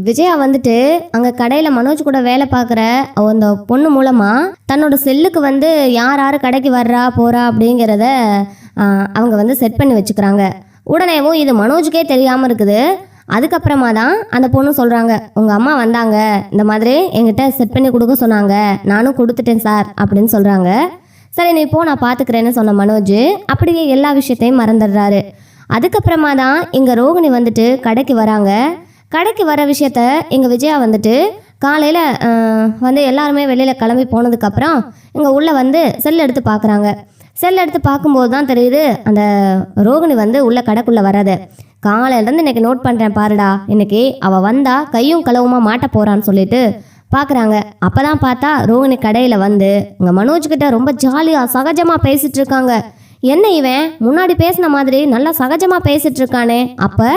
விஜயா வந்துட்டு அங்கே கடையில் மனோஜ் கூட வேலை பார்க்குற அந்த பொண்ணு மூலமாக தன்னோட செல்லுக்கு வந்து யார் யார் கடைக்கு வர்றா போகிறா அப்படிங்கிறத அவங்க வந்து செட் பண்ணி வச்சுக்கிறாங்க. உடனேவும் இது மனோஜுக்கே தெரியாமல் இருக்குது. அதுக்கப்புறமா தான் அந்த பொண்ணு சொல்கிறாங்க, உங்கள் அம்மா வந்தாங்க, இந்த மாதிரி என்கிட்ட செட் பண்ணி கொடுக்க சொன்னாங்க, நானும் கொடுத்துட்டேன் சார் அப்படின்னு சொல்கிறாங்க. சரி நீ போ, நான் பார்த்துக்கிறேன்னு சொன்ன மனோஜ் அப்படியே எல்லா விஷயத்தையும் மறந்துடுறாரு. அதுக்கப்புறமா தான் இங்கே ரோகிணி வந்துட்டு கடைக்கு வராங்க. கடைக்கு வர விஷயத்த எங்கள் விஜயா வந்துட்டு காலையில் வந்து எல்லாருமே வெளியில் கிளம்பி போனதுக்கப்புறம் இங்கே உள்ளே வந்து செல் எடுத்து பார்க்குறாங்க. செல் எடுத்து பார்க்கும்போது தான் தெரியுது அந்த ரோகிணி வந்து உள்ள கடைக்குள்ளே வராது. காலையிலேருந்து இன்றைக்கி நோட் பண்ணுறேன் பாருடா, இன்றைக்கி அவள் வந்தால் கையும் களவுமா மாட்ட போகிறான்னு சொல்லிட்டு பார்க்குறாங்க. அப்போ தான் பார்த்தா ரோகிணி கடையில் வந்து இங்கே மனோஜ்கிட்ட ரொம்ப ஜாலியாக சகஜமாக பேசிகிட்டு இருக்காங்க. என்ன இவன் முன்னாடி பேசின மாதிரி நல்லா சகஜமாக பேசிகிட்டு இருக்கானே, அப்போ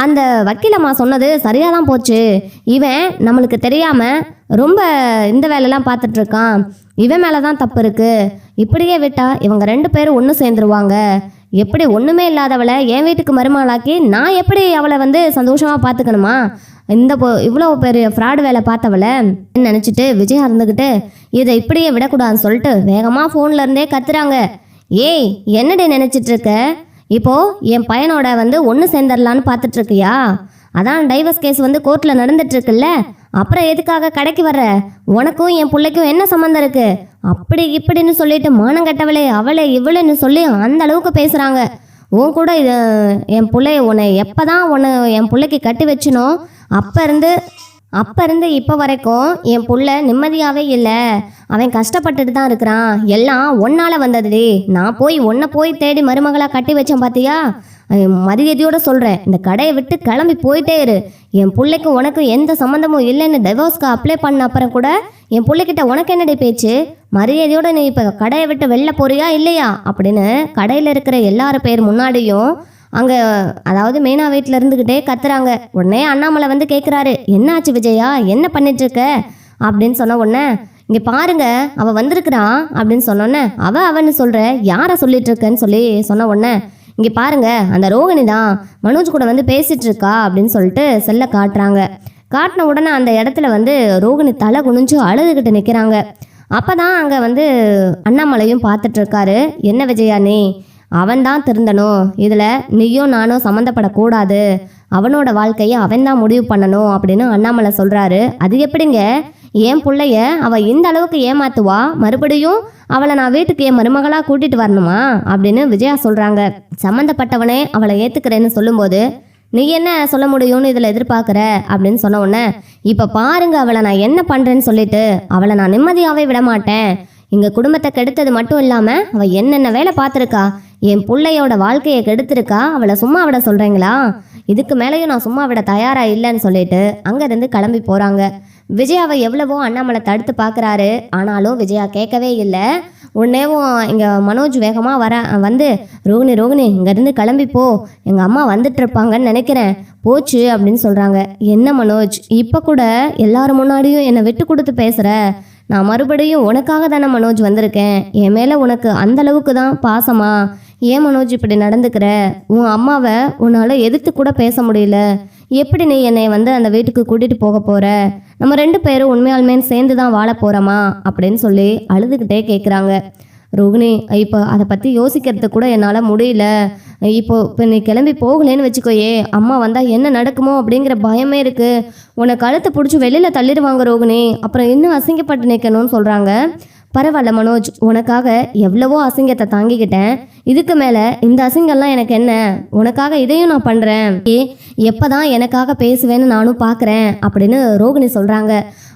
அந்த வக்கீலம்மா சொன்னது சரியாக தான் போச்சு, இவன் நம்மளுக்கு தெரியாமல் ரொம்ப இந்த வேலையெல்லாம் பார்த்துட்ருக்கான், இவன் மேலே தான் தப்பு இருக்குது, இப்படியே விட்டால் இவங்க 2 பேரும் ஒன்று சேர்ந்துருவாங்க, எப்படி ஒன்றுமே இல்லாதவளை என் வீட்டுக்கு மருமகளாக்கி நான் எப்படி அவளை வந்து சந்தோஷமாக பார்த்துக்கணுமா, இவ்வளோ பெரிய ஃப்ராடு வேலை பார்த்தவளை நினச்சிட்டு விஜயா இருந்துக்கிட்டு இதை இப்படியே விடக்கூடாதுன்னு சொல்லிட்டு வேகமாக ஃபோனில் இருந்தே கத்துறாங்க. ஏய் என்னடி நினச்சிட்ருக்க, இப்போது என் பையனோட வந்து ஒன்று சேர்ந்துடலான்னு பார்த்துட்ருக்கியா, அதான் டைவர்ஸ் கேஸ் வந்து கோர்ட்டில் நடந்துட்டுருக்குல்ல, அப்புறம் எதுக்காக கடைக்கு வர்ற, உனக்கும் என் பிள்ளைக்கும் என்ன சம்மந்தம் இருக்குது, அப்படி இப்படின்னு சொல்லிட்டு மானங்கட்டவளே அவளே இவளேன்னு சொல்லி அந்த அளவுக்கு பேசுகிறாங்க. உன் கூட இது என் பிள்ளைய உன்னை எப்போ தான் உன்னை என் பிள்ளைக்கு கட்டி வச்சுனோ அப்போ இருந்து இப்போ வரைக்கும் என் புள்ள நிம்மதியாகவே இல்லை, அவன் கஷ்டப்பட்டுட்டு தான் இருக்கிறான், எல்லாம் ஒன்னால் வந்ததுடி, நான் உன்னை போய் தேடி மருமகளாக கட்டி வச்சேன் பார்த்தியா, மரியாதையோடு சொல்கிறேன், இந்த கடையை விட்டு கிளம்பி போயிட்டே இரு, என் பிள்ளைக்கும் உனக்கும் எந்த சம்மந்தமும் இல்லைன்னு டைவோர்ஸ்க்கு அப்ளை பண்ண அப்புறம் கூட என் பிள்ளைக்கிட்ட உனக்கு என்னடி பேச்சு, மரியாதையோடு நீ இப்போ கடையை விட்டு வெளில போறியா இல்லையா அப்படின்னு கடையில் இருக்கிற எல்லாரும் பேர் முன்னாடியும் அங்கே அதாவது மீனா வீட்டில் இருந்துக்கிட்டே கத்துறாங்க. உடனே அண்ணாமலை வந்து கேட்குறாரு, என்னாச்சு விஜயா, என்ன பண்ணிட்டுருக்க அப்படின்னு சொன்ன உடனே, இங்கே பாருங்க அவள் வந்திருக்கிறான் அப்படின்னு சொன்னோன்னே, அவன்னு சொல்கிற யாரை சொல்லிட்டு இருக்கன்னு சொல்லி சொன்ன உடனே, இங்கே பாருங்க அந்த ரோகிணி தான் மனோஜ் கூட வந்து பேசிகிட்டு இருக்கா அப்படின்னு சொல்லிட்டு செல்ல காட்டுறாங்க. காட்டின உடனே அந்த இடத்துல வந்து ரோகிணி தலை குனிஞ்சு அழுதுகிட்டு நிற்கிறாங்க. அப்போ தான் அங்கே வந்து அண்ணாமலையும் பார்த்துட்ருக்காரு. என்ன விஜயா நீ, அவன்தான் திருந்தணும், இதில் நீயும் நானும் சம்மந்தப்படக்கூடாது, அவனோட வாழ்க்கையை அவன் தான் முடிவு பண்ணணும் அப்படின்னு அண்ணாமலை சொல்கிறாரு. அது எப்படிங்க, என் பிள்ளைய அவள் இந்த அளவுக்கு ஏமாத்துவா, மறுபடியும் அவளை நான் வீட்டுக்கு என் மருமகளாக கூட்டிகிட்டு வரணுமா அப்படின்னு விஜயா சொல்கிறாங்க. சம்மந்தப்பட்டவனே அவளை ஏற்றுக்கிறேன்னு சொல்லும்போது நீ என்ன சொல்ல முடியும்னு இதில் எதிர்பார்க்குற அப்படின்னு சொன்ன உடனே, இப்போ பாருங்க அவளை நான் என்ன பண்ணுறேன்னு சொல்லிட்டு அவளை நான் நிம்மதியாகவே விட மாட்டேன், எங்கள் குடும்பத்தை கெடுத்தது மட்டும் இல்லாமல் அவள் என்னென்ன வேலை பார்த்துருக்கா, என் பிள்ளையோட வாழ்க்கையை கெடுத்துருக்கா, அவளை சும்மா விட சொல்கிறீங்களா, இதுக்கு மேலேயும் நான் சும்மா விட தயாராக இல்லைன்னு சொல்லிட்டு அங்கேருந்து கிளம்பி போகிறாங்க. விஜயாவை எவ்வளவோ அண்ணாமலை தடுத்து பார்க்குறாரு, ஆனாலும் விஜயா கேட்கவே இல்லை. உடனேவும் இங்கே மனோஜ் வேகமாக வந்து ரோகிணி இங்கேருந்து கிளம்பி போ, எங்கள் அம்மா வந்துட்டுருப்பாங்கன்னு நினைக்கிறேன், போச்சு அப்படின்னு சொல்கிறாங்க. என்ன மனோஜ், இப்போ கூட எல்லாரும் முன்னாடியும் என்னை விட்டு கொடுத்து பேசுகிற, நான் மறுபடியும் உனக்காக தானே மனோஜ் வந்திருக்கேன், என் மேலே உனக்கு அந்த அளவுக்கு தான் பாசமா, ஏன் மனோஜ் இப்படி நடந்துக்கிற, உன் அம்மாவை உன்னால் எதிர்த்து கூட பேச முடியல, எப்படி நீ என்னை வந்து அந்த வீட்டுக்கு கூட்டிகிட்டு போக போகிற, நம்ம 2 பேரும் உண்மையாலுமே சேர்ந்து தான் வாழ போகிறோமா அப்படின்னு சொல்லி அழுதுகிட்டே கேட்குறாங்க. ரோகிணி, இப்போ அதை பற்றி யோசிக்கிறது கூட என்னால் முடியல, இப்போ நீ கிளம்பி போகலேன்னு வச்சுக்கோயே, அம்மா வந்தால் என்ன நடக்குமோ அப்படிங்கிற பயமே இருக்குது, உன்னை கழுத்தை பிடிச்சி வெளியில் தள்ளிடுவாங்க ரோகிணி, அப்புறம் இன்னும் அசிங்கப்பட்டு நிற்கணும்னு சொல்கிறாங்க. பரவாயில்ல மனோஜ், உனக்காக எவ்வளவோ அசிங்கத்தை தாங்கிக்கிட்டேன், இதுக்கு மேலே இந்த அசிங்கம்லாம் எனக்கு என்ன, உனக்காக இதையும் நான் பண்ணுறேன், எப்போ தான் எனக்காக பேசுவேன்னு நானும் பார்க்குறேன் அப்படின்னு ரோகிணி சொல்கிறாங்க.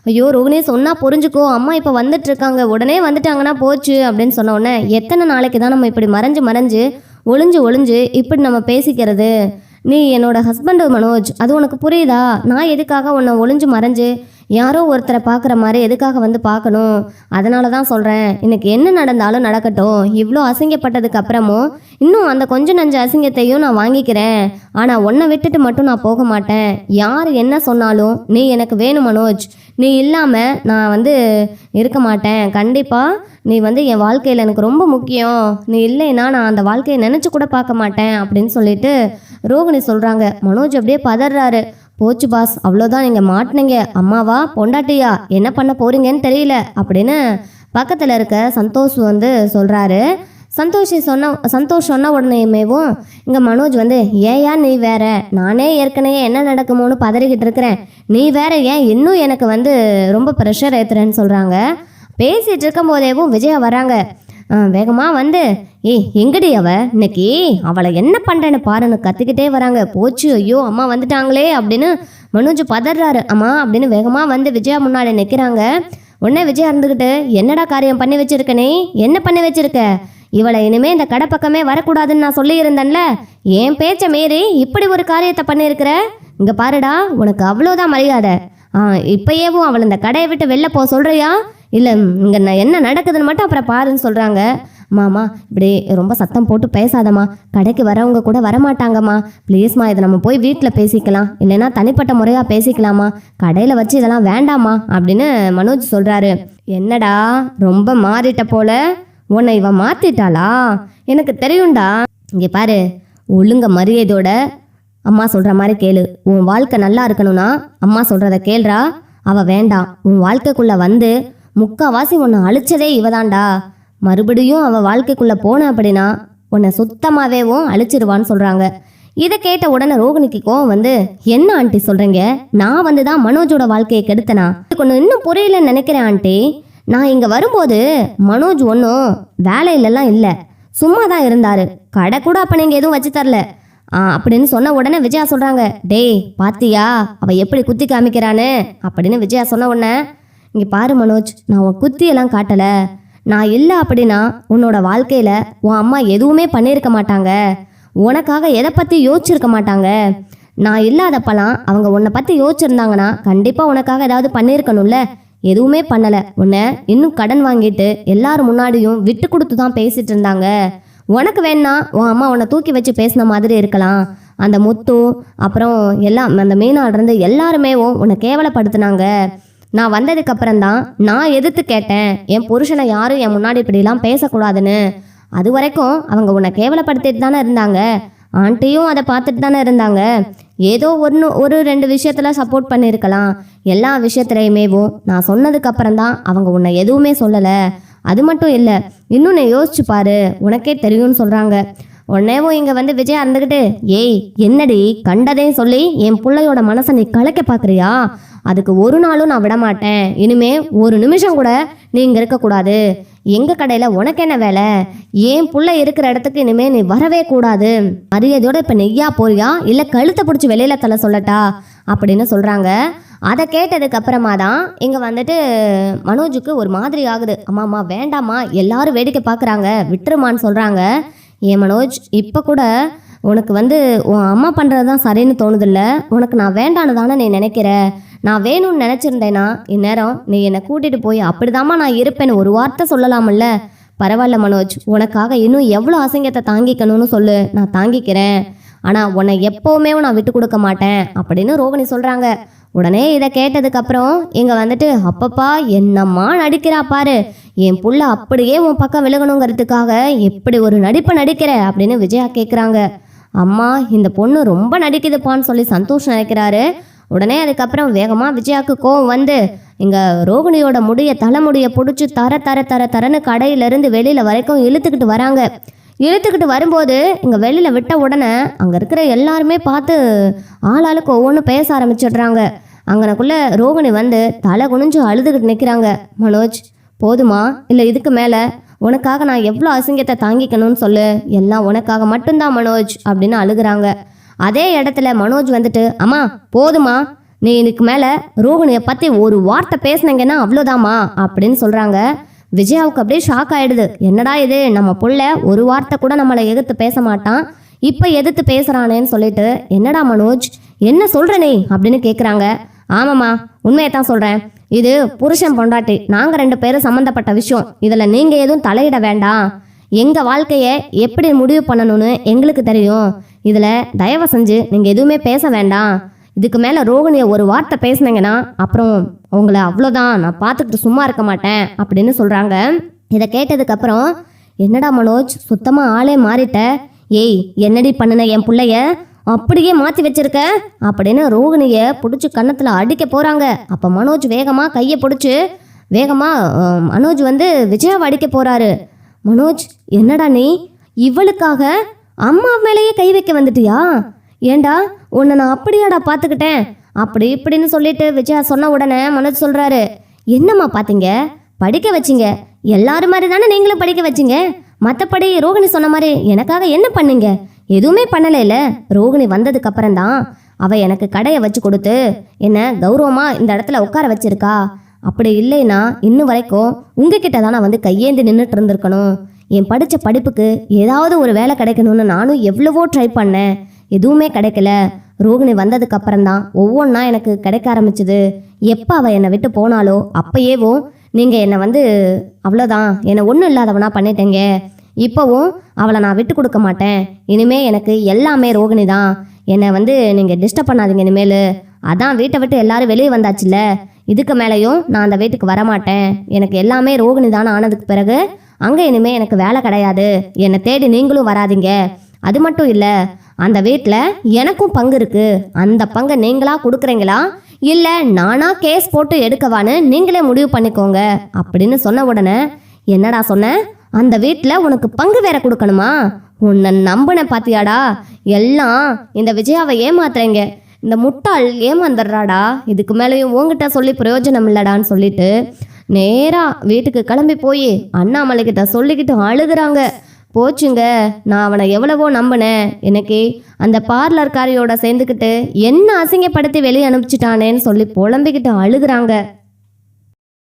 ஐயோ ரோகிணி சொன்னால் புரிஞ்சுக்கோ, அம்மா இப்போ வந்துட்டுருக்காங்க, உடனே வந்துட்டாங்கன்னா போச்சு அப்படின்னு சொன்ன உடனே, எத்தனை நாளைக்கு தான் நம்ம இப்படி மறைஞ்சு ஒளிஞ்சு இப்படி நம்ம பேசிக்கிறது, நீ என்னோட ஹஸ்பண்டு மனோஜ், அது உனக்கு புரியுதா, நான் எதுக்காக உன்னை ஒளிஞ்சு மறைஞ்சு யாரோ ஒருத்தரை பார்க்குற மாதிரி எதுக்காக வந்து பார்க்கணும், அதனால தான் சொல்கிறேன், இன்னைக்கு என்ன நடந்தாலும் நடக்கட்டும், இவ்வளோ அசிங்கப்பட்டதுக்கு அப்புறமும் இன்னும் அந்த கொஞ்சம் நஞ்ச அசிங்கத்தையும் நான் வாங்கிக்கிறேன், ஆனால் உன்னை விட்டுட்டு மட்டும் நான் போக மாட்டேன், யார் என்ன சொன்னாலும் நீ எனக்கு வேணும் மனோஜ், நீ இல்லாமல் நான் வந்து இருக்க மாட்டேன், கண்டிப்பாக நீ வந்து என் வாழ்க்கையில் எனக்கு ரொம்ப முக்கியம், நீ இல்லைன்னா நான் அந்த வாழ்க்கையை நினச்சி கூட பார்க்க மாட்டேன் அப்படின்னு சொல்லிட்டு ரோகிணி சொல்கிறாங்க. மனோஜ் அப்படியே பதறாரு. போச்சு பாஸ், அவ்வளோதான், நீங்கள் மாட்டினீங்க. அம்மாவா பொண்டாட்டியா என்ன பண்ண போறீங்கன்னு தெரியல அப்படின்னு பக்கத்தில் இருக்க சந்தோஷ் வந்து சொல்கிறாரு. சந்தோஷ் சொன்ன உடனேயுமேவும் இங்கே மனோஜ் வந்து ஏயா நீ வேற, நானே ஏற்கனவே என்ன நடக்குமோன்னு பதறிக்கிட்டு இருக்கிறேன், நீ வேற ஏன் இன்னும் எனக்கு வந்து ரொம்ப ப்ரெஷர் ஏற்றுறேன்னு சொல்கிறாங்க. பேசிகிட்டு இருக்கும் போதேவும் விஜயா வராங்க. வேகமாக வந்து எங்கடி இன்னைக்கு அவளை என்ன பண்ணுறேன்னு பாருன்னு கத்திக்கிட்டே வராங்க. போச்சு, ஐயோ அம்மா வந்துட்டாங்களே அப்படின்னு மனோஜ் பதறாரு. அம்மா அப்படின்னு வேகமாக வந்து விஜயா முன்னாடி நிற்கிறாங்க. உடனே விஜயா இருந்துக்கிட்டு என்னடா காரியம் பண்ணி வச்சிருக்க, நீ என்ன பண்ணி வச்சிருக்க, இவளை இனிமே இந்த கடை பக்கமே வரக்கூடாதுன்னு நான் சொல்லியிருந்தேன்ல, என் பேச்சை மீறி இப்படி ஒரு காரியத்தை பண்ணியிருக்கிற, இங்கே பாருடா உனக்கு அவ்வளோதான் மரியாதை, இப்போயேவும் அவளை இந்த கடையை விட்டு வெளில போக சொல்கிறியா, இல்லை இங்கே என்ன நடக்குதுன்னு மட்டும் அப்புறம் பாருன்னு சொல்கிறாங்க. மாமா இப்படி ரொம்ப சத்தம் போட்டு பேசாதம்மா, கடைக்கு வரவங்க கூட வரமாட்டாங்கம்மா, ப்ளீஸ்மா இதை நம்ம போய் வீட்டில் பேசிக்கலாம், இல்லைன்னா தனிப்பட்ட முறையாக பேசிக்கலாமா, கடையில் வச்சு இதெல்லாம் வேண்டாமா அப்படின்னு மனோஜ் சொல்கிறாரு. என்னடா ரொம்ப மாறிட்ட போல, உன்னை இவன் மாற்றிட்டாளா, எனக்கு தெரியும்டா, இங்கே பாரு ஒழுங்க மரியாதையோட அம்மா சொல்கிற மாதிரி கேளு, உன் வாழ்க்கை நல்லா இருக்கணும்னா அம்மா சொல்கிறத கேள்றா, அவள் வேண்டாம், உன் வாழ்க்கைக்குள்ளே வந்து முக்கால்வாசி உன்னை அழிச்சதே இவதான்டா, மறுபடியும் அவள் வாழ்க்கைக்குள்ளே போன அப்படின்னா உன்னை சுத்தமாகவேவும் அழிச்சிருவான்னு சொல்கிறாங்க. இதை கேட்ட உடனே ரோகிணிக்கு கோவம் வந்து என்ன ஆண்டி சொல்கிறீங்க, நான் வந்து தான் மனோஜோட வாழ்க்கையை கெடுத்தனா, ஒன்று இன்னும் புரியலன்னு நினைக்கிறேன் ஆண்டி, நான் இங்கே வரும்போது மனோஜ் ஒன்றும் வேலையிலலாம் இல்லை, சும்மா தான் இருந்தார், கடை கூட அப்போ நீங்கள் எதுவும் வச்சு தரல அப்படின்னு சொன்ன உடனே விஜயா சொல்கிறாங்க. டேய் பாத்தியா அவள் எப்படி குத்தி காமிக்கிறான்னு அப்படின்னு விஜயா சொன்ன உடனே, இங்கே பாரு மனோஜ், நான் உன் குத்தியெல்லாம் காட்டலை, நான் இல்லை அப்படின்னா உன்னோட வாழ்க்கையில் உன் அம்மா எதுவுமே பண்ணியிருக்க மாட்டாங்க, உனக்காக எதை பற்றி யோசிச்சிருக்க மாட்டாங்க, நான் இல்லாதப்பெல்லாம் அவங்க உன்னை பற்றி யோசிச்சிருந்தாங்கன்னா கண்டிப்பாக உனக்காக ஏதாவது பண்ணியிருக்கணும்ல, எதுவுமே பண்ணலை, உன்னை இன்னும் கடன் வாங்கிட்டு எல்லாரும் முன்னாடியும் விட்டு கொடுத்து தான் பேசிகிட்டு இருந்தாங்க, உனக்கு வேணா உன் அம்மா உன்னை தூக்கி வச்சு பேசின மாதிரி இருக்கலாம், அந்த முத்து அப்புறம் எல்லாம் அந்த மீனாடுறது எல்லாருமே உன்னை கேவலப்படுத்தினாங்க, நான் வந்ததுக்கப்புறம்தான் நான் எதிர்த்து கேட்டேன், என் புருஷனை யாரும் என் முன்னாடி இப்படிலாம் பேசக்கூடாதுன்னு, அது வரைக்கும் அவங்க உன்னை கேவலப்படுத்திட்டு தானே இருந்தாங்க, ஆண்டியும் அதை பார்த்துட்டு தானே இருந்தாங்க, ஏதோ ஒரு ரெண்டு விஷயத்தில் சப்போர்ட் பண்ணியிருக்கலாம், எல்லா விஷயத்துலையுமேவும் நான் சொன்னதுக்கப்புறம்தான் அவங்க உன்னை எதுவுமே சொல்லலை, அது மட்டும் இல்லை இன்னும் நீ யோசிச்சு பாரு உனக்கே தெரியும்னு சொல்கிறாங்க. உடனேவும் இங்கே வந்து விஜயா இருந்துக்கிட்டு ஏய் என்னடி கண்டதையும் சொல்லி என் பிள்ளையோட மனசை நீ கலைக்க பார்க்குறியா, அதுக்கு ஒரு நாளும் நான் விட மாட்டேன், இனிமே ஒரு நிமிஷம் கூட நீ இங்கே இருக்கக்கூடாது, எங்கள் கடையில் உனக்கு என்ன வேலை, என் புள்ள இருக்கிற இடத்துக்கு இனிமேல் நீ வரவே கூடாது, மரியாதையோட இப்போ நெய்யா போறியா இல்லை கழுத்தை பிடிச்சி வெளியில் தலை சொல்லட்டா அப்படின்னு சொல்கிறாங்க. அதை கேட்டதுக்கு அப்புறமா தான் இங்கே வந்துட்டு மனோஜுக்கு ஒரு மாதிரி ஆகுது. அம்மா வேண்டாம்மா எல்லாரும் வேடிக்கை பார்க்குறாங்க விட்டுருமான்னு சொல்கிறாங்க. ஏன் மனோஜ் இப்போ கூட உனக்கு வந்து உன் அம்மா பண்ணுறது தான் சரின்னு தோணுதில்ல, உனக்கு நான் வேண்டான்னு தானே நீ நினைக்கிற, நான் வேணும்னு நினச்சிருந்தேன்னா இந்நேரம் நீ என்னை கூட்டிகிட்டு போய் அப்படிதாம்மா நான் இருப்பேன்னு ஒரு வார்த்தை சொல்லலாம்ல, பரவாயில்ல மனோஜ், உனக்காக இன்னும் எவ்வளோ அசிங்கத்தை தாங்கிக்கணும்னு சொல்லு, நான் தாங்கிக்கிறேன், ஆனால் உன்னை எப்போவுமே நான் விட்டு கொடுக்க மாட்டேன் அப்படின்னு ரோகிணி சொல்கிறாங்க. உடனே இதை கேட்டதுக்கப்புறம் இங்கே வந்துட்டு அப்பப்பா என்னம்மா நடிக்கிறா பாரு, என் புள்ள அப்படியே உன் பக்கம் விலகணுங்கிறதுக்காக எப்படி ஒரு நடிப்பை நடிக்கிற அப்படின்னு விஜயா கேட்குறாங்க. அம்மா இந்த பொண்ணு ரொம்ப நடிக்குதுப்பான்னு சொல்லி சந்தோஷம் நினைக்கிறாரு. உடனே அதுக்கப்புறம் வேகமாக விஜயாவுக்கு கோவம் வந்து இங்கே ரோகிணியோட தலைமுடியை பிடிச்சி தரன்னு கடையிலேருந்து வெளியில் வரைக்கும் இழுத்துக்கிட்டு வராங்க. இழுத்துக்கிட்டு வரும்போது இங்கே வெளியில் விட்ட உடனே அங்கே இருக்கிற எல்லாருமே பார்த்து ஆளாளுக்கு ஒவ்வொன்றும் பேச ஆரம்பிச்சிடுறாங்க. அங்கனக்குள்ளே ரோகிணி வந்து தலை குனிஞ்சு அழுதுகிட்டு நிற்கிறாங்க. மனோஜ் போதுமா, இல்லை இதுக்கு மேலே உனக்காக நான் எவ்வளோ அசிங்கத்தை தாங்கிக்கணும்னு சொல்லு, எல்லாம் உனக்காக மட்டும்தான் மனோஜ் அப்படின்னு அழுகுறாங்க. அதே இடத்துல மனோஜ் வந்துட்டு அம்மா போதுமா, நீ இதுக்கு மேலே ரோகிணியை பற்றி ஒரு வார்த்தை பேசுனீங்கன்னா அவ்வளோதாம்மா அப்படின்னு சொல்கிறாங்க. விஜயாவுக்கு அப்படியே ஷாக் ஆகிடுது. என்னடா இது, நம்ம புள்ள ஒரு வார்த்தை கூட நம்மளை எதிர்த்து பேச மாட்டான், இப்போ எதிர்த்து பேசுகிறானேன்னு சொல்லிட்டு என்னடா மனோஜ் என்ன சொல்கிற நீ அப்படின்னு கேட்குறாங்க. ஆமாம்மா உண்மையை தான் சொல்கிறேன், இது புருஷன் பொண்டாட்டி நாங்கள் 2 பேரும் சம்மந்தப்பட்ட விஷயம், இதில் நீங்கள் எதுவும் தலையிட வேண்டாம், எங்கள் வாழ்க்கையை எப்படி முடிவு பண்ணணும்னு எங்களுக்கு தெரியும், இதில் தயவு செஞ்சு நீங்கள் எதுவுமே பேச வேண்டாம், இதுக்கு மேலே ரோகிணியை ஒரு வார்த்தை பேசுனீங்கன்னா அப்புறம் உங்களை அவ்வளோதான், நான் பார்த்துக்கிட்டு சும்மா இருக்க மாட்டேன் அப்படின்னு சொல்கிறாங்க. இதை கேட்டதுக்கப்புறம் என்னடா மனோஜ் சுத்தமாக ஆளே மாறிட்ட, ஏய் என்னடி பண்ணுன என் பிள்ளைய, அப்படியே மாற்றி வச்சிருக்க அப்படின்னு ரோகிணியை பிடிச்சி கன்னத்தில் அடிக்க போகிறாங்க. அப்போ மனோஜ் வேகமாக கையை பிடிச்சி வேகமாக மனோஜ் வந்து விஜயாவை அடிக்க போகிறாரு. மனோஜ், என்னடா நீ இவளுக்காக அம்மா மேலேயே கை வைக்க வந்துட்டியா? ஏண்டா உன்னை நான் அப்படியாடா பார்த்துக்கிட்டேன் அப்படி இப்படின்னு சொல்லிட்டு விஜயா சொன்ன உடனே மனோஜ் சொல்கிறாரு, என்னம்மா பார்த்தீங்க? படிக்க வச்சிங்க, எல்லாரும் மாதிரி தானே நீங்களும் படிக்க வச்சிங்க. மற்றபடி ரோகிணி சொன்ன மாதிரி எனக்காக என்ன பண்ணீங்க? எதுவுமே பண்ணலைல. ரோகிணி வந்ததுக்கு அப்புறம் தான் அவள் எனக்கு கடையை வச்சு கொடுத்து என்ன கௌரவமாக இந்த இடத்துல உட்கார வச்சிருக்கா. அப்படி இல்லைன்னா இன்னும் வரைக்கும் உங்ககிட்ட தான் நான் வந்து கையேந்தி நின்றுட்டு இருந்திருக்கணும். என் படித்த படிப்புக்கு ஏதாவது ஒரு வேலை கிடைக்கணும்னு நானும் எவ்வளவோ ட்ரை பண்ணேன், எதுவுமே கிடைக்கல. ரோகிணி வந்ததுக்கு அப்புறம் தான் ஒவ்வொன்றா எனக்கு கிடைக்க ஆரம்பிச்சுது. எப்போ அவள் என்னை விட்டு போனாலோ அப்போயேவும் நீங்கள் என்னை வந்து அவ்வளோதான், என்னை ஒன்றும் இல்லாதவனா பண்ணிட்டேங்க. இப்போவும் அவளை நான் விட்டு கொடுக்க மாட்டேன். இனிமேல் எனக்கு எல்லாமே ரோகிணி தான். என்னை வந்து நீங்கள் டிஸ்டர்ப் பண்ணாதீங்க இனிமேல். அதான் வீட்டை விட்டு எல்லாரும் வெளியே வந்தாச்சுல்ல, இதுக்கு மேலேயும் நான் அந்த வீட்டுக்கு வரமாட்டேன். எனக்கு எல்லாமே ரோகிணி தான் ஆனதுக்கு பிறகு அங்கே இனிமேல் எனக்கு வேலை கிடையாது. என்னை தேடி நீங்களும் வராதிங்க. அது மட்டும் இல்லை, அந்த வீட்டில் எனக்கும் பங்கு இருக்குது. அந்த பங்கை நீங்களாக கொடுக்குறீங்களா இல்லை நானா கேஸ் போட்டு எடுக்கவான்னு நீங்களே முடிவு பண்ணிக்கோங்க அப்படின்னு சொன்ன உடனே, என்னடா சொன்ன? அந்த வீட்டில் உனக்கு பங்கு வேற கொடுக்கணுமா? உன்னை நம்பின பாத்தியாடா? எல்லாம் இந்த விஜயாவை ஏமாத்துறீங்க. இந்த முட்டாள் ஏமாந்துடுறாடா. இதுக்கு மேலேயும் உங்ககிட்ட சொல்லி பிரயோஜனம் இல்லடான்னு சொல்லிட்டு நேராக வீட்டுக்கு கிளம்பி போய் அண்ணாமலைக்கிட்ட சொல்லிக்கிட்டு அழுகுறாங்க. போச்சுங்க, நான் அவனை எவ்வளவோ நம்பினேன். எனக்கு அந்த பார்லர்காரியோட சேர்ந்துக்கிட்டு என்ன அசிங்கப்படுத்தி வெளியே அனுப்பிச்சிட்டானேன்னு சொல்லி புலம்பிக்கிட்டு அழுகுறாங்க.